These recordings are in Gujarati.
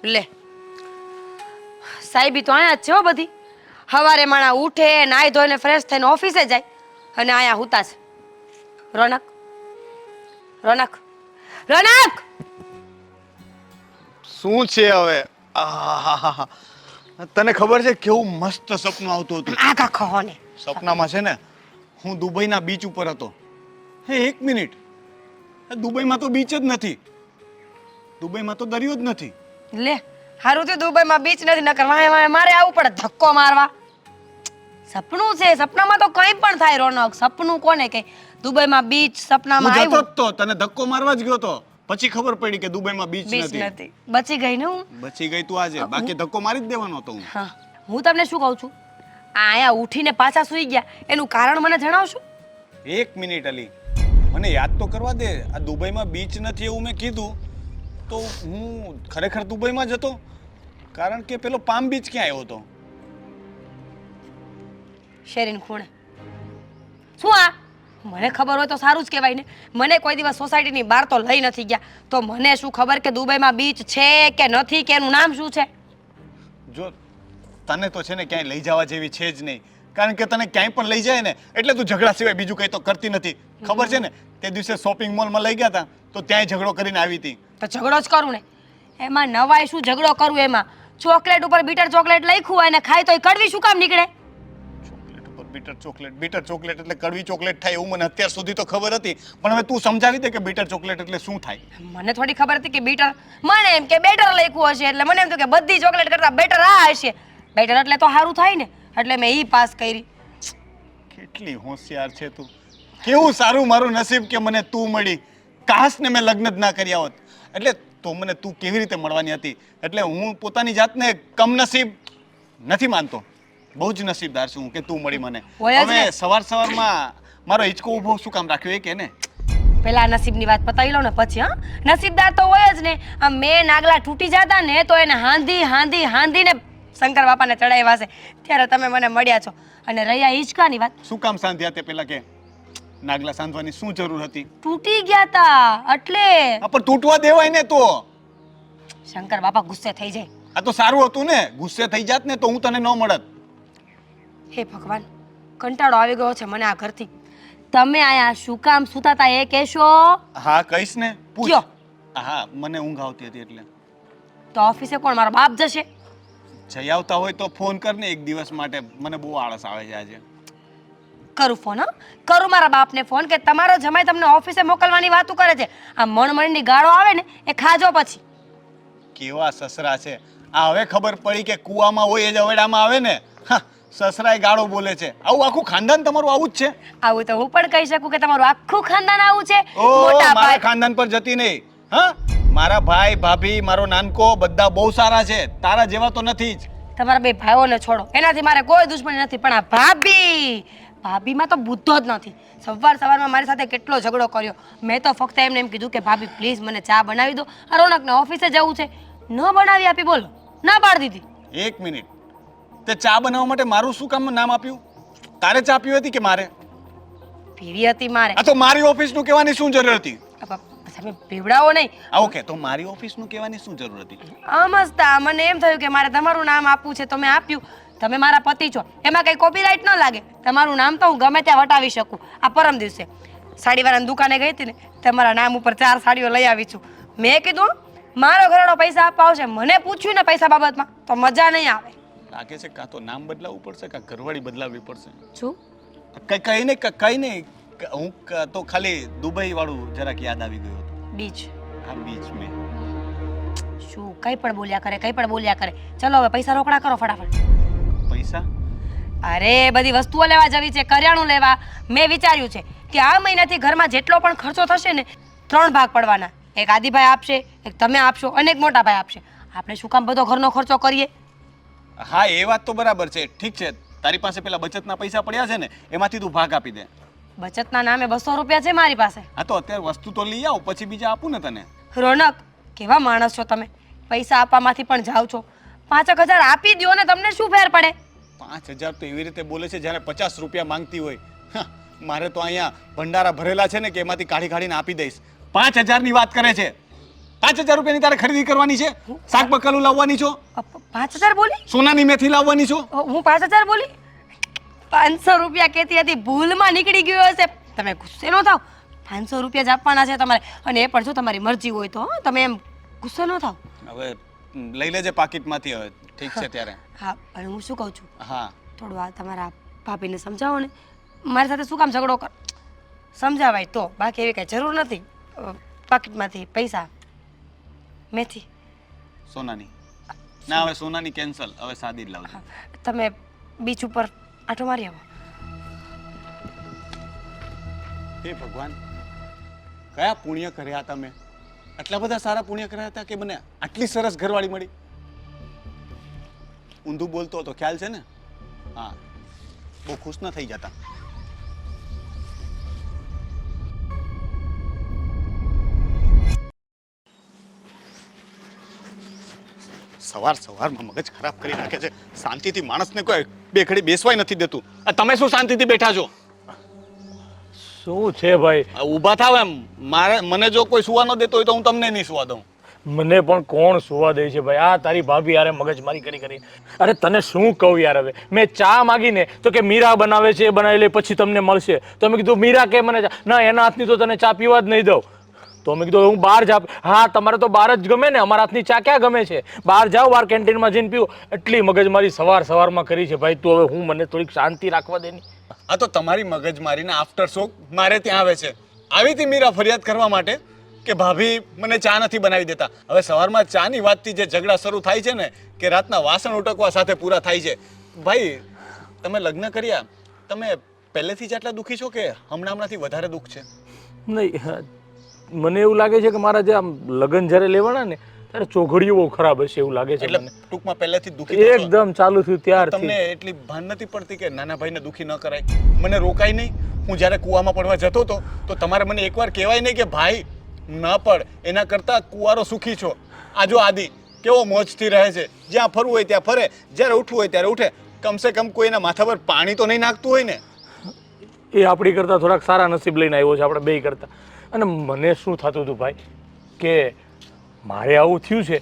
લે સાહેબી તો અહીંયા જ છે હો બધી. સવારે માણા ઉઠે, નાઈ ધોઈને ફ્રેશ થઈને ઓફિસે જાય અને અહીંયા હુતા છે. રોનક રોનક રોનક! શું છે હવે? આહાહાહા. તને ખબર છે કેવું મસ્ત સપનું આવતું હતું? આગા ખો ને. સપનામાં છે ને હું દુબઈના બીચ ઉપર હતો. હે એક મિનિટ, દુબઈમાં તો બીચ જ નથી, દુબઈમાં તો દરિયો જ નથી. લે હારું તો દુબઈમાં બીચ નથી, નકર વાય મારે આવવું પડે ધક્કો મારવા. સપનું છે, સપનામાં તો કંઈ પણ થાય રોનક. સપનું કોને કે દુબઈમાં બીચ સપનામાં હું જતો આવ્યું. જ તો તને ધક્કો મારવા જ ગયો તો, પછી ખબર પડી કે દુબઈમાં બીચ બીચ નથી. નથી, બચી ગઈ ને હું. બચી ગઈ તું આજે, બાકી ધક્કો મારી જ દેવાનો હતો હું. હા, હું તમને શું કહું છું, અહીંયા ઉઠીને પાછા સૂઈ ગયા એનું કારણ મને જણાવશો? એક મિનિટ અલી, મને યાદ તો કરવા દે. આ દુબઈમાં બીચ નથી એવું મેં કીધું તો હું ખરેખર દુબઈમાં જ હતો, કારણ કે પેલો પામ બીચ ક્યાં આવ્યો હતો? શેરીન ખૂણે. શું આ? મને ખબર હોય તો સારું જ કહેવાય ને. મને કોઈ દિવસ સોસાયટીની બહાર તો લઈ નથી ગયા, તો મને શું ખબર કે દુબઈમાં બીચ છે કે નથી, કે એનું નામ શું છે? જો તને તો છે ને ક્યાંય લઈ જવા જેવી છે જ નહીં, કારણ કે તને ક્યાંય પણ લઈ જાય ને એટલે તું ઝઘડા સિવાય બીજું કંઈ તો કરતી નથી. ખબર છે ને તે દિવસે શોપિંગ મોલમાં લઈ ગયા હતા તો ત્યાંય ઝઘડો કરીને આવી હતી. તો ઝઘડો જ કરું ને, એમાં નવાય શું ઝઘડો કરું? એમાં ચોકલેટ ઉપર બીટર ચોકલેટ લખ્યું હોય ને ખાય તો એ કડવી શું કામ નીકળે? ચોકલેટ ઉપર બીટર ચોકલેટ એટલે કડવી ચોકલેટ થાય એવું મને અત્યાર સુધી તો ખબર હતી, પણ હવે તું સમજાવી દે કે બીટર ચોકલેટ એટલે શું થાય. મને થોડી ખબર હતી કે બીટર, મને એમ કે બેટર લખ્યું હશે એટલે મને એમ થયું કે બધી ચોકલેટ કરતા બેટર આ હશે. બેટર એટલે તો સારું થાય ને, એટલે મેં ઈ પાસ કરી. કેટલી હોશિયાર છે તું! કેવું સારું મારું નસીબ કે મને તું મળી. કાશ ને મેં લગ્ન જ ના કર્યા હોત. એટલે તો મને તું કેવી રીતે મળવાની હતી? એટલે હું પોતાની જાતને કમનસીબ નથી માનતો, બહુ જ નસીબદાર છું હું કે તું મળી મને. હોય જ ને. હવે સવારમાં મારો હિંચકો ઊભો શું કામ રાખ્યો એ કે ને? પેલા નસીબની વાત પતાવી લઉં ને પછી. હા, નસીબદાર તો હોય જ ને. આ મેં નાગલા તૂટી જતા ને તો એને હાંધીને શંકર બાપાને ચડાવ્યા છે, ત્યારે તમે મને મળ્યા છો. અને રહ્યા હિંચકાની વાત, શું કામ સાંધ્યા તે પેલા કે? નાગલા સાંધવાની શું જરૂર હતી? તૂટી ગયા તા એટલે. આ પણ તૂટવા દેવાય ને તો. શંકર બાપા ગુસ્સે થઈ જાય. આ તો સારું હતું ને, ગુસ્સે થઈ જાત ને તો હું તને ન મળત. હે ભગવાન, કંટાળો આવી ગયો છે મને આ ઘરથી. તમે આયા શું કામ સૂતા તા એ કહેશો? હા કહીશ ને, પૂછ. કયો? હા મને ઊંઘ આવતી હતી એટલે. તો ઓફિસે કોણ, મારો બાપ જશે? જઈ આવતા હોય તો ફોન કર ને એક દિવસ માટે, મને બહુ આળસ આવે છે આજે. કરું ફોન. હા, કરું મારા બાપને ફોન કે તમારો જમાઈ તમને ઓફિસે મોકલવાની વાતો કરે છે. આ મણમણની ગાળો આવે ને એ ખાજો પછી. કેવા સસરા છે આ! હવે ખબર પડી કે કુવામાં હોય એ જ અવેડામાં આવે ને. હા, સસરાએ ગાળો બોલે છે. આવું આખું ખાનદાન તમારું આવું જ છે? આવું તો હું પણ કહી શકું કે તમારું આખું ખાનદાન આવું છે. ઓ મોટા મારા ભાઈ, ખાનદાન પર જતી નહીં. હા, મારા ભાઈ ભાભી મારો નાનકો બધા બહુ સારા છે, તારા જેવા તો નથી જ. તમારા બે ભાઈઓને છોડો, એનાથી મારે કોઈ દુશ્મની નથી, પણ આ ભાભીમાં તો બુદ્ધો જ નથી. સવારમાં મારી સાથે કેટલો ઝઘડો કર્યો. મેં તો ફક્ત એમને એમ કીધું કે ભાભી પ્લીઝ મને ચા બનાવી દો, આ રોનકને ઓફિસે જવું છે. ન બનાવી આપી, બોલો, ના પાડી દીધી. એક મિનિટ, તે ચા બનાવવા માટે મારું શું કામ નામ આપ્યું? તારે ચા પીવી હતી કે મારે? પીવી હતી મારે. આ તો મારી ઓફિસનું કહેવાની શું જરૂર હતી? તમે પીવડાવો નહીં. ઓકે, તો મારી ઓફિસનું કહેવાની શું જરૂર હતી? આમ જ તા મને એમ થયું કે મારે તમારું નામ આપવું છે તો મેં આપ્યું. તમે મારા પતિ છો, એમાં કઈ કોપીરાઇટ ન લાગે. તમારું નામ તો હું ગમે ત્યાં વટાવી શકું. આ પરમ દિવસે સાડીવાળાની દુકાને ગઈ હતી ને, તમારા નામ ઉપર 4 સાડીઓ લઈ આવી છું. મેં કીધું મારો ઘરવાળો પૈસા આપવા આવશે, મને પૂછ્યું ને પૈસા બાબતમાં તો મજા નહીં આવે. લાગે છે કાં તો નામ બદલાવવું પડશે કાં ઘરવાળી બદલાવવી પડશે. શું? કઈ નહીં. હું તો ખાલી દુબઈ વાળું જરાક યાદ આવી ગયું હતું. બીચ. આ બીચ મેં શું કંઈ પણ બોલ્યા કરે. ચલો હવે પૈસા રોકડા કરો ફટાફટ. પૈસા? અરે બધી વસ્તુઓ લેવા જવી છે, કરિયાણું લેવા. મેં વિચાર્યું છે કે આ મહિનાથી ઘરમાં જેટલો પણ ખર્ચો થશે ને 3 ભાગ પડવાના. એક આદિભાઈ આપશે, એક તમે આપશો અને એક મોટા ભાઈ આપશે. આપણે શું કામ બધો ઘરનો ખર્ચો કરીએ? હા એ વાત તો બરાબર છે. ઠીક છે, તારી પાસે પેલા બચતના પૈસા પડ્યા છે ને, એમાંથી તું ભાગ આપી દે. બચતના નામે 200 રૂપિયા છે મારી પાસે. હા તો અત્યારે વસ્તુ તો લઈ આવ, પછી બીજા આપું ને તને. રોનક, કેવા માણસ છો તમે! પૈસા આપવામાંથી પણ જાઓ છો. 5,000 આપી દ્યો ને, તમને શું ફેર પડે? 5,000 તો એવી રીતે બોલે છે જ્યારે 50 રૂપિયા માંગતી હોય. મારે તો અહીંયા ભંડારા ભરેલા છે ને કે એમાંથી કાઢીને આપી દઈશ. 5,000 ની વાત કરે છે. 5,000 રૂપિયાની તારે ખરીદી કરવાની છે, શાક બકાલું લાવવાની છો, 5,000 બોલી? સોનાની મેથી લાવવાની છો. હું 5,000 બોલી? 500 રૂપિયા કહેતી હતી, ભૂલમાં નીકળી ગયો હશે. તમે ગુસ્સે ન થાવ. 500 રૂપિયા જ આપવાના છે તમારે, અને એ પણ જો તમારી મરજી હોય તો. હં, તમે એમ ગુસ્સે ન થાવ. હવે લઈ લેજે પાકીટમાંથી. હવે ઠીક છે ત્યારે. હા, અને હું શું કહું છું, હા, થોડું આ તમારા ભાભીને સમજાવો ને. મારી સાથે શું કામ ઝઘડો કર? સમજાવાય તો, બાકી એવી કાંઈ જરૂર નથી. પાકીટમાંથી પૈસા, મેથી. સોનાની ના, હવે સોનાની કેન્સલ, હવે સાદી જ લાવજો. તમે બીચ ઉપર આંટો મારી આવો. હે ભગવાન, કયા પુણ્ય કર્યા તમે? આટલા બધા સારા પુણ્ય કર્યા હતા કે મને આટલી સરસ ઘરવાળી મળી. ઊંધું બોલતો હતો, ખ્યાલ છે ને? હા, બહુ ખુશ ન થઈ જતા. સવારમાં મગજ ખરાબ કરી નાખે છે. શાંતિથી માણસને કોઈ બે ઘડી બેસવાય નથી દેતું. આ તમે શું શાંતિથી બેઠા છો? શું છે ભાઈ? ઊભા થાવ. એમ મને જો કોઈ સુવા ન દેતો હોય તો હું તમને નહીં સુવા દઉં. મને પણ કોણ સુવા દે છે ભાઈ? આ તારી ભાભી યારે મગજમારી કરી. અરે તને શું કહું યાર, હવે મેં ચા માગીને તો કે મીરા બનાવે છે, એ બનાવી લે પછી તમને મળશે. તો મેં કીધું મીરા કે મને ના, એના હાથની તો તને ચા પીવા જ નહીં દઉં. તો મેં કીધું હું બહાર જા. હા, તમારે તો બહાર જ ગમે ને, અમારા હાથની ચા ક્યાં ગમે છે? બહાર જાઓ, બહાર કેન્ટીનમાં જઈને પીવો. એટલી મગજમારી સવારમાં કરી છે ભાઈ. તું હવે મને થોડીક શાંતિ રાખવા દે ની. આ તો તમારી મગજમારીના આફ્ટર શોક મારે ત્યાં આવે છે. આવી હતી મીરા ફરિયાદ કરવા માટે કે ભાભી મને ચા નથી બનાવી દેતા. હવે સવારમાં ચાની વાતથી જે ઝઘડા શરૂ થાય છે ને, કે રાતના વાસણ ઉટકવા સાથે પૂરા થાય છે. ભાઈ, તમે લગ્ન કર્યા, તમે પહેલેથી જ આટલા દુઃખી છો કે હમણાંથી વધારે દુઃખ છે? નહીં, મને એવું લાગે છે કે મારા જે આમ લગ્ન જ્યારે લેવાના ને ત્યારે ચોઘડિયું બહુ ખરાબ હશે એવું લાગે છે એટલે મને. ટૂંકમાં પહેલેથી દુઃખી છો. એકદમ ચાલુ થયું ત્યારથી. તમને એટલી ભાન નથી પડતી કે નાના ભાઈને દુઃખી ન કરાય? મને રોકાય નહીં. હું જ્યારે કૂવામાં પડવા જતો હતો તો તમારે મને એકવાર કહેવાય નહીં કે ભાઈ ન પડ, એના કરતાં કુંવારો સુખી છો. આ જો આદિ કેવો મોજથી રહે છે, જ્યાં ફરવું હોય ત્યાં ફરે, જ્યારે ઉઠવું હોય ત્યારે ઉઠે. કમસે કમ કોઈના માથા પર પાણી તો નહીં નાખતું હોય ને. એ આપણી કરતાં થોડાક સારા નસીબ લઈને આવ્યો છે આપણે બેય કરતાં. અને મને શું થતું હતું ભાઈ કે મારે આવું થયું છે,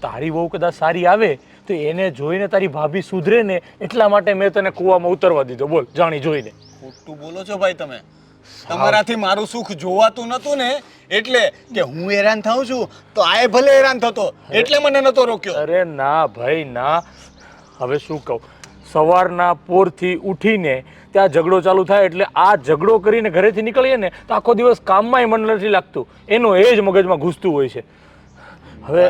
તારી બહુ કદાચ સારી આવે તો એને જોઈને તારી ભાભી સુધરે ને, એટલા માટે મેં તને કૂવામાં ઉતરવા દીધો. બોલ, જાણી જોઈને. ખોટું બોલો છો ભાઈ તમે. તમારાથી મારું સુખ જોવાતું નતું ને, એટલે કે હું હેરાન થાઉં છું તો આએ ભલે હેરાન થતો, એટલે મને નતો રોક્યો. અરે ના ભાઈ ના. હવે શું કહું, સવારના પોરથી ઉઠીને ત્યાં ઝઘડો ચાલુ થાય એટલે આ ઝઘડો કરીને ઘરેથી નીકળીએ ને તો આખો દિવસ કામમાંય મન નથી લાગતું. એનો એ જ મગજમાં ઘૂસતું હોય છે. હવે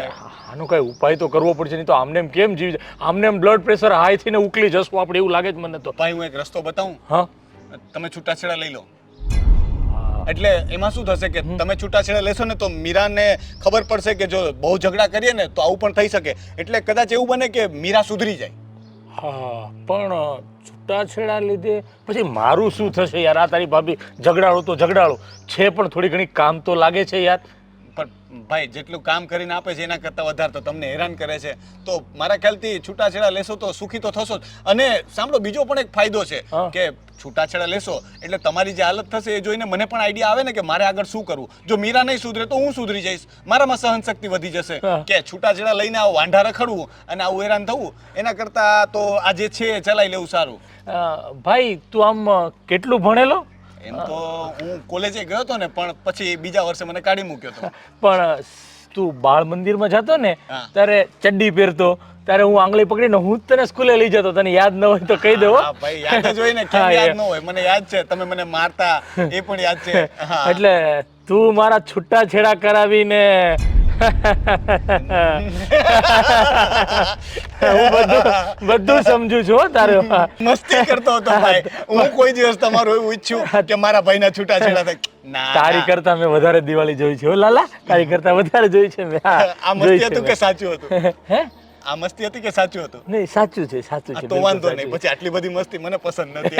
આનો કઈ ઉપાય તો કરવો પડશે, નહીં તો આમને એમ કેમ જીવી જાય? આમને એમ બ્લડ પ્રેશર હાઈ થઈને ઉકલી જશું આપણે, એવું લાગે જ મને તો. ભાઈ, હું એક રસ્તો બતાવું. હા, તમે છૂટાછેડા લઈ લો. એટલે એમાં શું થશે કે તમે છૂટાછેડા લેશો ને તો મીરાને ખબર પડશે કે જો બહુ ઝઘડા કરીએ ને તો આવું પણ થઈ શકે. એટલે કદાચ એવું બને કે મીરા સુધરી જાય. હા, પણ છૂટાછેડા લીધે પછી મારું શું થશે યાર? આ તારી ભાભી ઝઘડાળો તો ઝઘડાળો છે, પણ થોડી ઘણી કામ તો લાગે છે યાર. પણ ભાઈ, જેટલું કામ કરીને આપે છે એના કરતાં વધારે તો તમને હેરાન કરે છે. તો મારા ખ્યાલથી છૂટાછેડા લેશો તો સુખી તો થશો જ. અને સાંભળો, બીજો પણ એક ફાયદો છે કે છૂટાછેડા લેશો એટલે તમારી જે હાલત થશે એ જોઈને મને પણ આઈડિયા આવે ને કે મારે આગળ શું કરવું. જો મીરા નહીં સુધરે તો હું સુધરી જઈશ. મારામાં સહનશક્તિ વધી જશે. કે છૂટાછેડા લઈને આવું વાંઢા રખડવું અને આવું હેરાન થવું, એના કરતાં તો આ જે છે એ ચલાવી લેવું સારું. ભાઈ, તું આમ કેટલું ભણેલો? એમ તો હું કોલેજે ગયો હતો ને, પણ પછી બીજા વર્ષે મને કાઢી મૂક્યો હતો. પણ તું બાળ મંદિરમાં જતો ને ત્યારે ચડ્ડી પહેરતો, ત્યારે હું આંગળી પકડીને હું જ તને સ્કૂલે લઈ જતો. તને યાદ ન હોય તો કહી દો. હા ભાઈ, યાદ જ હોય ને, કેમ યાદ ન હોય? મને યાદ છે, તમે મને મારતા એ પણ યાદ છે. એટલે તું મારા છૂટા છેડા કરાવીને હું બધું સમજુ છું તારું. મસ્તી કરતો હતો ભાઈ. હું કોઈ દિવસ તમારું એવું ઈચ્છું કે મારા ભાઈના છૂટાછેડા થાય. ના, તારી કરતા મેં વધારે દિવાળી જોઈ છે હો લાલા, તારી કરતા વધારે જોઈ છે મેં. આ મસ્તી હતું કે સાચું હતું? હે, આ મસ્તી હતી કે સાચું હતું? નહીં, સાચું છે, સાચું છે. તો વાંધો નહીં, પછી આટલી બધી મસ્તી મને પસંદ નથી.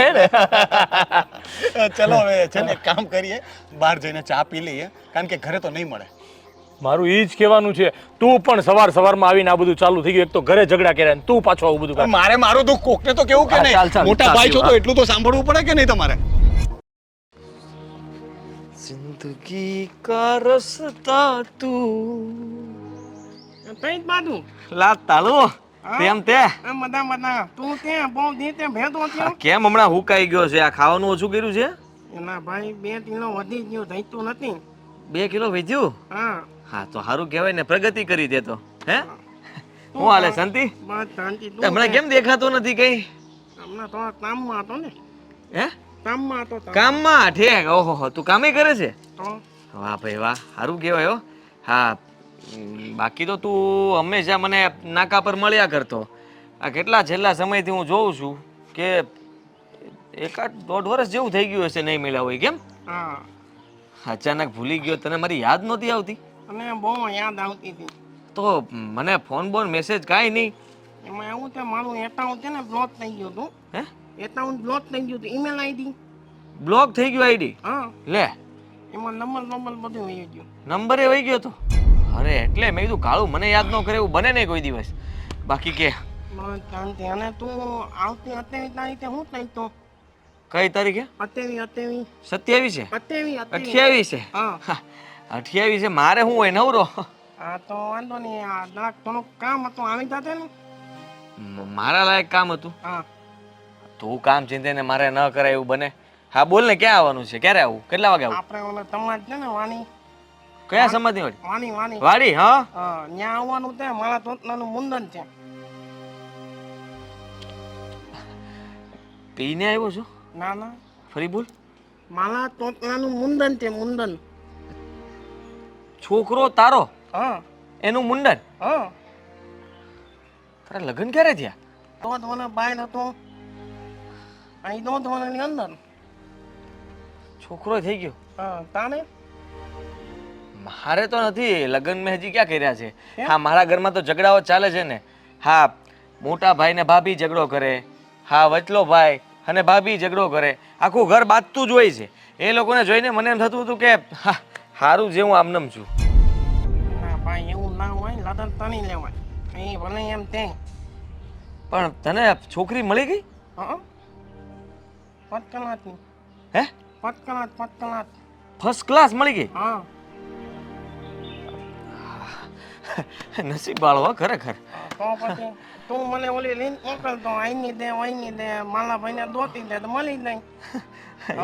ચલો હવે છે ને કામ કરીએ, બહાર જઈને ચા પી લઈએ, કારણ કે ઘરે તો નહીં મળે. મારું એ જ કહેવાનું છે. તું પણ સવારમાં આવીને આ બધું ચાલુ થઈ ગયું. એક તો ઘરે ઝઘડા કર્યા, તું પાછો આવું બધું. મારે મારું દુઃખ કોકને તો કેવું કે નહીં? મોટા ભાઈ છો તો એટલું તો સાંભળવું પડે કે નહીં તમારે? જિંદગી કા રસ્તા તું કઈ બાજુ લા તાલુ તેમ તે બધા બધા તું ત્યાં બહુ દી તે ભેદો આ થયો કેમ હમણાં હુકાઈ ગયો છે? આ ખાવાનું ઓછું કર્યું છે? એના ભાઈ 2 કિલો વધી ગયું થઈતું નથી 2 કિલો વધ્યું? હા હા તો સારું કહેવાય ને, પ્રગતિ કરી દે તો. હે હું હાલે શાંતિ? બસ શાંતિ. તે હમણાં કેમ દેખાતો નથી કઈ? હમણાં થોડા કામમાં હતો ને, હે કામમાં હતો કામમાં? ઠેક. ઓહો, તું કામે કરે છે? તો વાહ ભાઈ વાહ, સારું કહેવાય હો. હા બાકી તો તું હંમેશા મને નાકા પર મળ્યા કરતો. આ કેટલા છેલ્લા સમયથી હું જોઉં છું કે 1.5 વર્ષ જેવું થઈ ગયું હશે નહીં મળ્યા હોય. કેમ હા, અચાનક ભૂલી ગયો? તને મારી યાદ નહોતી આવતી? અને બહુ યાદ આવતી હતી. તો મને ફોન બોન મેસેજ કાંઈ નહીં? એમાં એવું છે, મારું એકાઉન્ટ છે ને બ્લોક થઈ ગયું હતું. હે એકાઉન્ટ બ્લોક થઈ ગયું હતું. ઈમેલ આઈડી બ્લોક થઈ ગયું આઈડી? હા, લે, એમાં નંબર બધું વહી ગયું. નંબરે વહી ગયો તો? અરે એટલે મેં કીધું કાળું મને યાદ ન કરે એવું બને નહીં કોઈ દિવસ. બાકી કે બસ શાંતિ. અને તું આવતી 28 તારીખે હું થઈ તો કઈ તારીખે? 28 27 છે? 28 28 છે? હા 28 છે. મારે શું હોય નવરો? હા તો વાંધો નહીં. આ જરાક થોડુંક કામ હતું, આવી જાતે ને. મારા લાયક કામ હતું? હા, તું કામ ચિંતે ને મારે ન કરાય એવું બને? હા બોલ ને, ક્યાં આવવાનું છે? ક્યારે આવું? કેટલા વાગે આવું? આપણે ઓલા સમાજ છે ને વાણી, કયા સમાજની વાડી? વાણી વાણી વાડી? હા હા, ત્યાં આવવાનું છે. મારા તોતલાનું મુંડન છે. પીને આવ્યો છો? ના ના, ફરી બોલ. મારા તોતલાનું મુંડન છે. મુંડન. છોકરો તારો હા એનું મુંડન? હા, તારા લગ્ન ક્યારે થયા? દોઢ વર્ષ બહાર હતો, અહીં દોઢ વર્ષની અંદર. છોકરો થઈ ગયો? હા, તાને મારે તો નથી લગ્ન. મેં હજી ક્યાં કર્યા છે. હા મારા ઘરમાં તો ઝઘડાઓ ચાલે છે ને. હા મોટા ભાઈ ને ભાભી ઝઘડો કરે, હા વચલો ભાઈ અને ભાભી ઝઘડો કરે, આખું ઘર બાંધતું જ હોય છે. એ લોકોને જોઈને મને એમ થતું હતું કે હા સારું જે હું આમનમ છું. ના ભાઈ, એવું ના હોય. લગ્ન તણી લેવાય. એ ભલે એમ તે. પણ તને છોકરી મળી ગઈ? હા, પટકલાટની. હે? પટકલાટ. ફર્સ્ટ ક્લાસ મળી ગઈ? હા, નસીબ વાળો હો ખરેખર. તો પછી તું મને ઓલી લિંક મોકલતો, અહીંની દે અહીંની દે, માલા ભાઈને દોતી દે તો મળી જાય.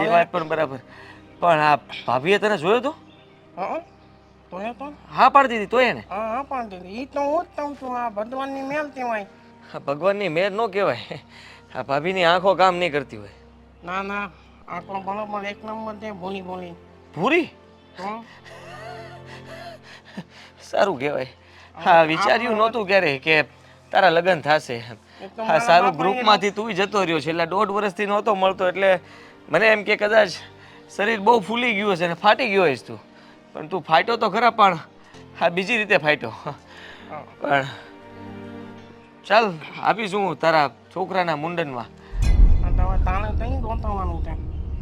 એ વાત પણ બરાબર. પણ આ ભાભીએ તને જોયો તો? હા તો એ તો હા પાડી દીધી તોય એને? હા હા પણ દીધી. એ તો હું જ કહું છું, આ ભગવાનની મેલ કહેવાય. આ ભગવાનની મેર ન કહેવાય. આ ભાભીની આંખો કામ નહીં કરતી હોય. ના ના, આટલો બરોબર એક નંબર છે. ભૂલી પૂરી? તો સારું કહેવાય. હા વિચાર્યું નહોતું ક્યારે કે તારા લગ્ન થશે. તો હા સારું, ગ્રુપમાંથી તું જતો રહ્યો છે એટલે 1.5 વર્ષથી નહોતો મળતો એટલે મને એમ કે કદાચ શરીર બહુ ફૂલી ગયું હશે ને ફાટી ગયો હોઈશ તું. પણ તું ફાટ્યો તો ખરા, પણ હા બીજી રીતે ફાટ્યો. પણ ચાલ આપીશું તારા છોકરાના મુંડનમાં. હવે તાણે કઈ ગોતવાનું છે?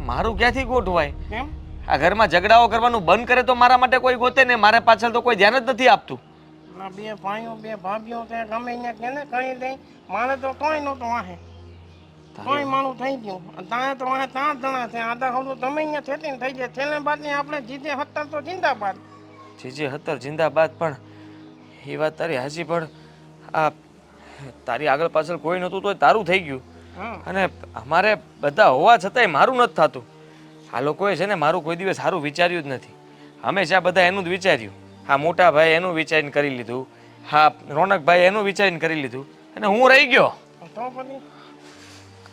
મારું ક્યાંથી ગોઠવાય? કેમ? આ ઘરમાં ઝઘડાઓ કરવાનું બંધ કરે તો મારા માટે કોઈ ગોતે ને. મારે પાછળ તો કોઈ ધ્યાન જ નથી આપતું. ના, 2 ભાઈઓ 2 ભાભીઓ છે. ગમે એને કેને કહી દઈ. મારે તો કોઈ નહોતો વાહે. કોઈ માનું થઈ ગયું. તારે તો વાહે 3 જણા છે. આધા ખોટું તમે અહીંયા થેટીને થઈ જાય. છેલ્લે બાદની આપણે જીજે 17 તો જિંદાબાદ. જીજે 17 જિંદાબાદ. પણ એ વાત તારી હાચી. પણ આ તારી આગળ પાછળ કોઈ નહોતું તો તારું થઈ ગયું. હા, અને અમારે બધા હોવા છતાંય મારું નથી થતું. આ લોકોએ છે ને મારું કોઈ દિવસ સારું વિચાર્યું જ નથી. હંમેશા બધા એનું જ વિચાર્યું. હા મોટા ભાઈ એનું વિચારીને કરી લીધું, હા રોનકભાઈ એનું વિચારીને કરી લીધું, અને હું રહી ગયો. તો પછી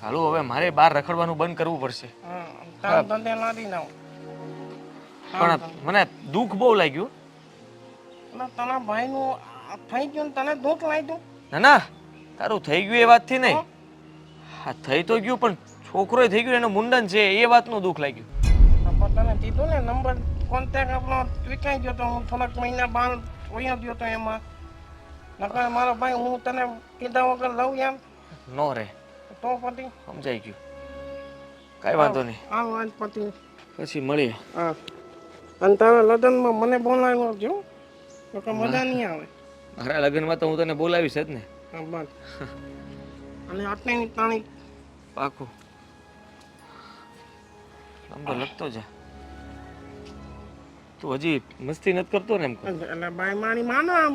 હાલો હવે મારે બહાર રખડવાનું બંધ કરવું પડશે. હા, તાર ધંધે લાદી નાવ. પણ મને દુઃખ બહુ લાગ્યું. એટલે તારા ભાઈનું આ થઈ ગયું ને તને દુઃખ લાગ્યું? ના ના તારું થઈ ગયું એ વાતથી નહીં. હા થઈ તો ગયું પણ છોકરો થઈ ગયો એનું મુંડન છે એ વાતનું દુઃખ લાગ્યું. પણ તને કીધું ને નંબર કોન્ટેક્ટ આપણો વિકાઈ ગયો તો હું થોડાક મહિના બહાર વયો ગયો તો એમાં. નકર મારો ભાઈ હું તને કીધા વગર લઉં એમ? નો રે, તો પછી સમજાઈ ગયું. કાંઈ વાંધો નહીં, આ વાત પછી. પછી મળીએ. હા, અને તારા લગ્નમાં મને બોલાવ્યો જો તો કે મજા નહીં આવે. મારા લગ્નમાં તો હું તને બોલાવીશ જ ને. હા બસ. અને આટલી તાણી પાકું. નંબર લખતો જા. તું હજી મસ્તી નથી કરતો ને એમ કહું. એટલે ભાઈ મારી માનો આમ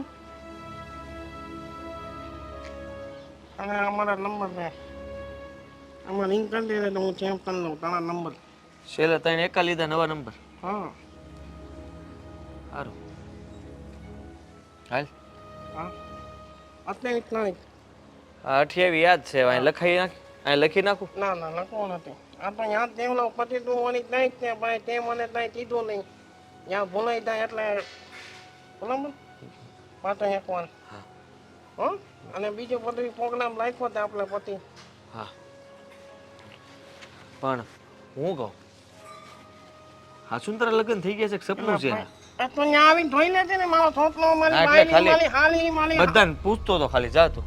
અને અમારા નંબર છે આમાં રિંગ કરી દે તો હું ચેન્જ કરી લઉં તારા નંબર. છેલ્લે ત્રણ એકા લીધા નવા નંબર. હા સારું હાલ. હા અત્યારે નહીં. આ 28 યાદ છે અહીં લખાઈ નાખ, અહીં લખી નાખું. ના ના લખવો નથી. આ તો યાદ દેવલો પછી તું વળી નહીં જ ને ભાઈ તે મને ત્યાં કીધું નહીં યાદ ભૂલાઈ જાય એટલે બરાબર પાછો એક વાર હો. અને બીજો બધું પ્રોગ્રામ રાખ્યો હતો આપણે પછી. હા પણ હું કહું હાચું તારા લગ્ન થઈ ગયા છે કે સપનું છે? આ તો ત્યાં આવીને જોઈ લેજે ને મારો છોકરો મારી હા, એટલે બાયડી ખાલી- મારી હાલી મારી બધાને પૂછતો તો ખાલી જા તું.